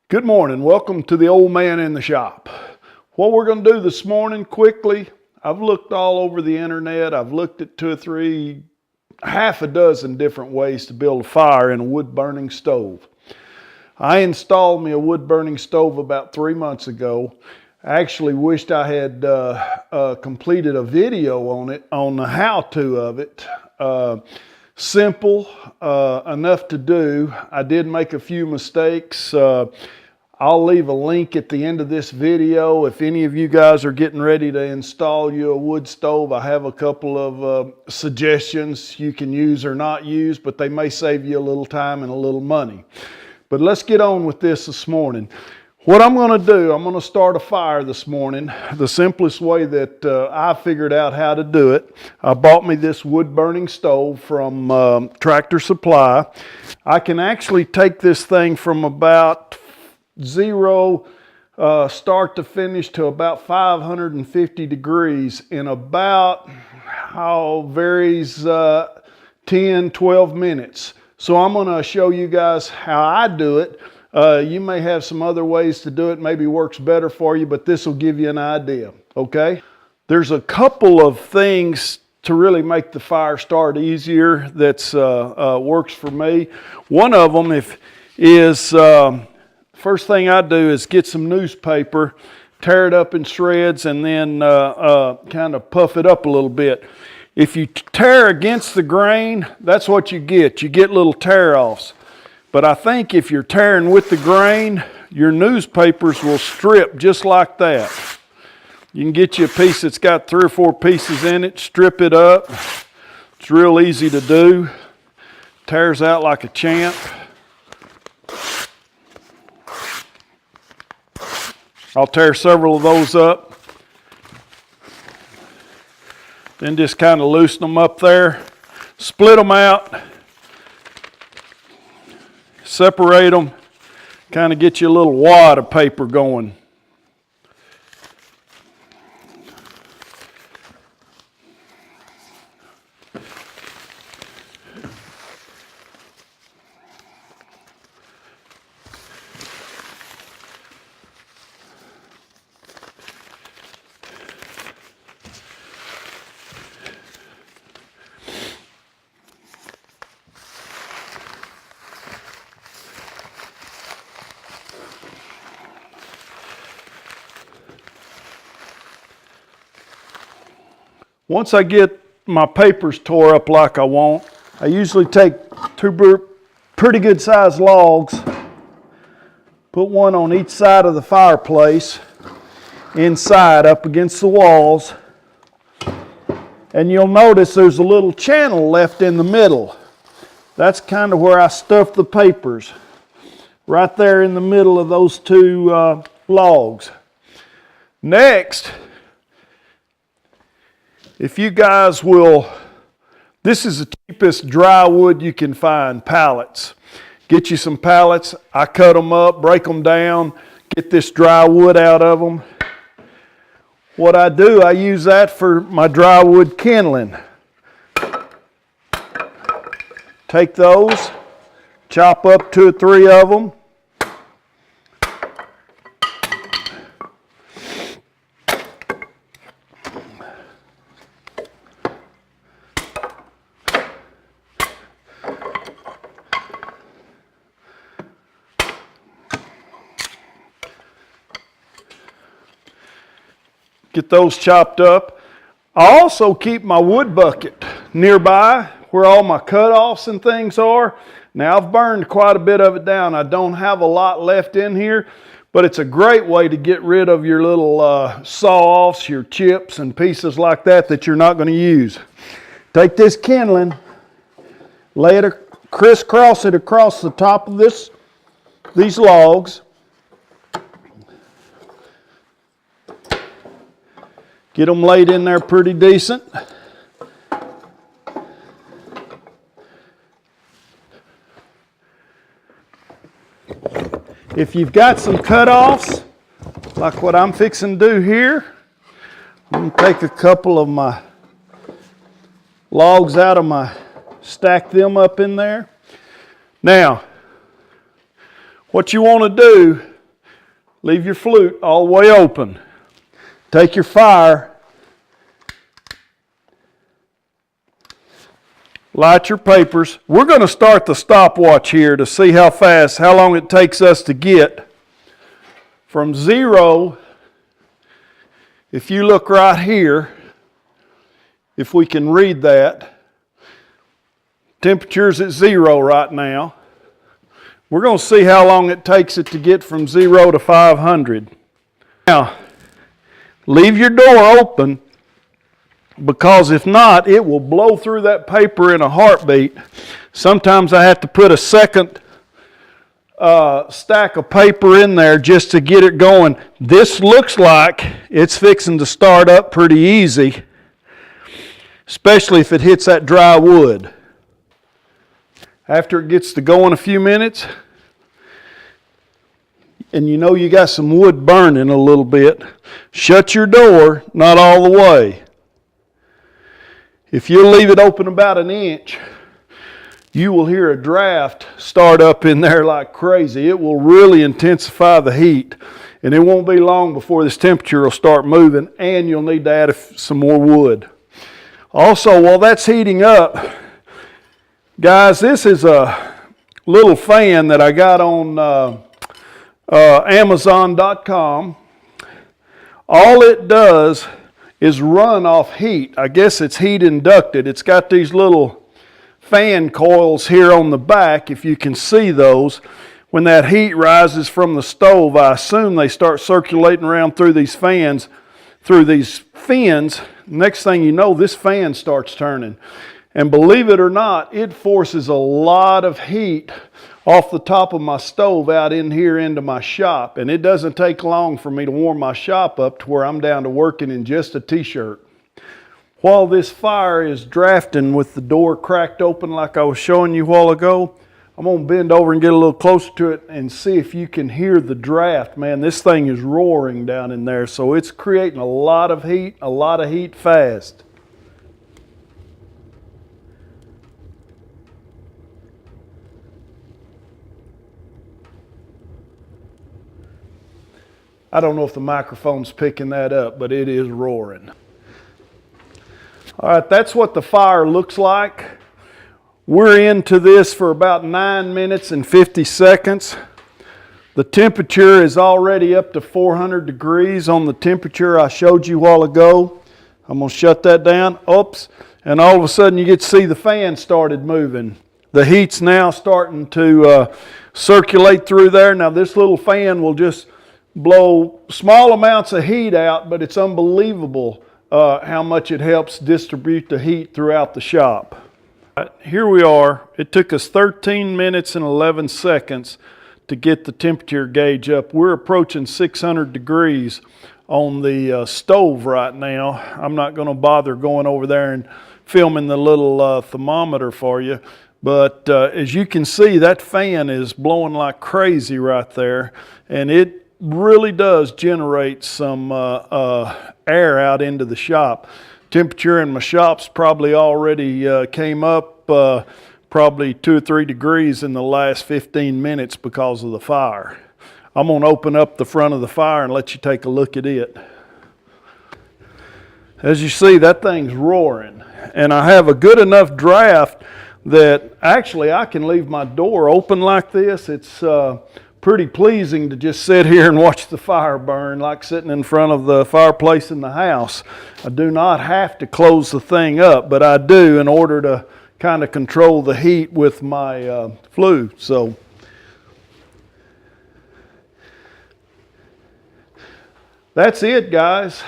Good morning. Welcome to the old man in the shop. What we're going to do this morning quickly, I've looked all over the internet. I've looked at half a dozen different ways to build a fire in a wood burning stove. I installed me a wood burning stove about 3 months ago. I actually wished I had completed a video on it, on the how-to of it. Simple enough to do. I did make a few mistakes. I'll leave a link at the end of this video. If any of you guys are getting ready to install you a wood stove, I have a couple of suggestions you can use or not use, but they may save you a little time and a little money. But let's get on with this morning. What I'm going to do, I'm going to start a fire this morning. The simplest way that I figured out how to do it. I bought me this wood burning stove from Tractor Supply. I can actually take this thing from about zero start to finish to about 550 degrees in about, varies 10, 12 minutes. So I'm going to show you guys how I do it. You may have some other ways to do it, maybe works better for you, but this will give you an idea, okay? There's a couple of things to really make the fire start easier that's works for me. One of them is first thing I do is get some newspaper, tear it up in shreds, and then kind of puff it up a little bit. If you tear against the grain, that's what you get. You get little tear-offs. But I think if you're tearing with the grain, your newspapers will strip just like that. You can get you a piece that's got 3 or 4 pieces in it, strip it up. It's real easy to do. Tears out like a champ. I'll tear several of those up. Then just kind of loosen them up there. Split them out. Separate them. Kind of get you a little wad of paper going. Once I get my papers tore up like I want, I usually take 2 pretty good sized logs, put one on each side of the fireplace, inside up against the walls, and you'll notice there's a little channel left in the middle. That's kind of where I stuff the papers, right there in the middle of those 2 logs. Next, if you guys will, this is the cheapest dry wood you can find, pallets. Get you some pallets. I cut them up, break them down, get this dry wood out of them. What I do, I use that for my dry wood kindling. Take those, chop up 2 or 3 of them. Get those chopped up. I also keep my wood bucket nearby where all my cutoffs and things are. Now I've burned quite a bit of it down. I don't have a lot left in here, but it's a great way to get rid of your little saw-offs, your chips and pieces like that you're not going to use. Take this kindling, lay it, crisscross it across the top of these logs. Get them laid in there pretty decent. If you've got some cutoffs, like what I'm fixing to do here, I'm going to take a couple of my logs out of stack them up in there. Now, what you want to do Leave your flute all the way open. Take your fire. Light your papers. We're going to start the stopwatch here to see how long it takes us to get from 0. If you look right here, if we can read that, temperature's at 0 right now. We're going to see how long it takes it to get from 0 to 500. Now, leave your door open, because if not, it will blow through that paper in a heartbeat. Sometimes I have to put a second stack of paper in there just to get it going. This looks like it's fixing to start up pretty easy, especially if it hits that dry wood. After it gets to going a few minutes, and you know you got some wood burning a little bit, shut your door, not all the way. If you leave it open about an inch, you will hear a draft start up in there like crazy. It will really intensify the heat, and it won't be long before this temperature will start moving, and you'll need to add some more wood. Also, while that's heating up, guys, this is a little fan that I got on Amazon.com. All it does is run off heat. I guess it's heat inducted. It's got these little fan coils here on the back, if you can see those. When that heat rises from the stove, I assume they start circulating around through these fans, through these fins. Next thing you know, this fan starts turning. And believe it or not, it forces a lot of heat off the top of my stove out in here into my shop. And it doesn't take long for me to warm my shop up to where I'm down to working in just a t-shirt. While this fire is drafting with the door cracked open like I was showing you a while ago, I'm going to bend over and get a little closer to it and see if you can hear the draft. Man, this thing is roaring down in there. So it's creating a lot of heat fast. I don't know if the microphone's picking that up, but it is roaring. All right, that's what the fire looks like. We're into this for about 9 minutes and 50 seconds. The temperature is already up to 400 degrees on the temperature I showed you a while ago. I'm going to shut that down. Oops. And all of a sudden you get to see the fan started moving. The heat's now starting to circulate through there. Now this little fan will just blow small amounts of heat out, but it's unbelievable how much it helps distribute the heat throughout the shop. Here we are. It took us 13 minutes and 11 seconds to get the temperature gauge up. We're approaching 600 degrees on the stove right now. I'm not going to bother going over there and filming the little thermometer for you, but as you can see, that fan is blowing like crazy right there, and it really does generate some air out into the shop. Temperature in my shop's probably already came up probably 2 or 3 degrees in the last 15 minutes because of the fire. I'm going to open up the front of the fire and let you take a look at it. As you see, that thing's roaring, and I have a good enough draft that actually I can leave my door open like this. It's pretty pleasing to just sit here and watch the fire burn like sitting in front of the fireplace in the house. I do not have to close the thing up, but I do in order to kind of control the heat with my flue. So that's it, guys.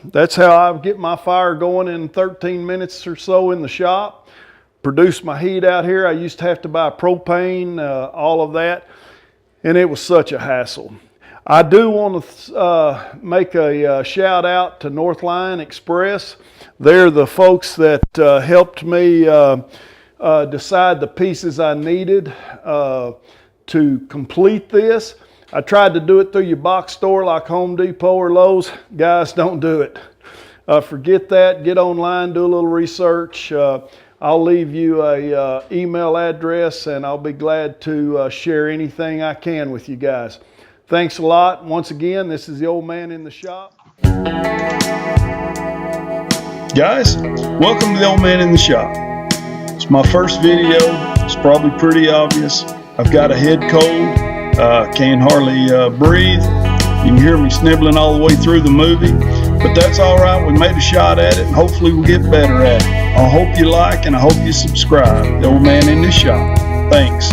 That's how I get my fire going in 13 minutes or so in the shop. Produce my heat out here. I used to have to buy propane, all of that. And it was such a hassle. I do want to make a shout out to Northline Express. They're the folks that helped me decide the pieces I needed to complete this. I tried to do it through your box store like Home Depot or Lowe's. Guys, don't do it. Forget that. Get online, do a little research. I'll leave you a email address, and I'll be glad to share anything I can with you guys. Thanks a lot. Once again, this is the Old Man in the Shop. Guys, welcome to the Old Man in the Shop. It's my first video. It's probably pretty obvious. I've got a head cold. Can't hardly breathe. You can hear me snibbling all the way through the movie, but that's all right. We made a shot at it, and hopefully we'll get better at it. I hope you like, and I hope you subscribe. The Old Man in the Shop. Thanks.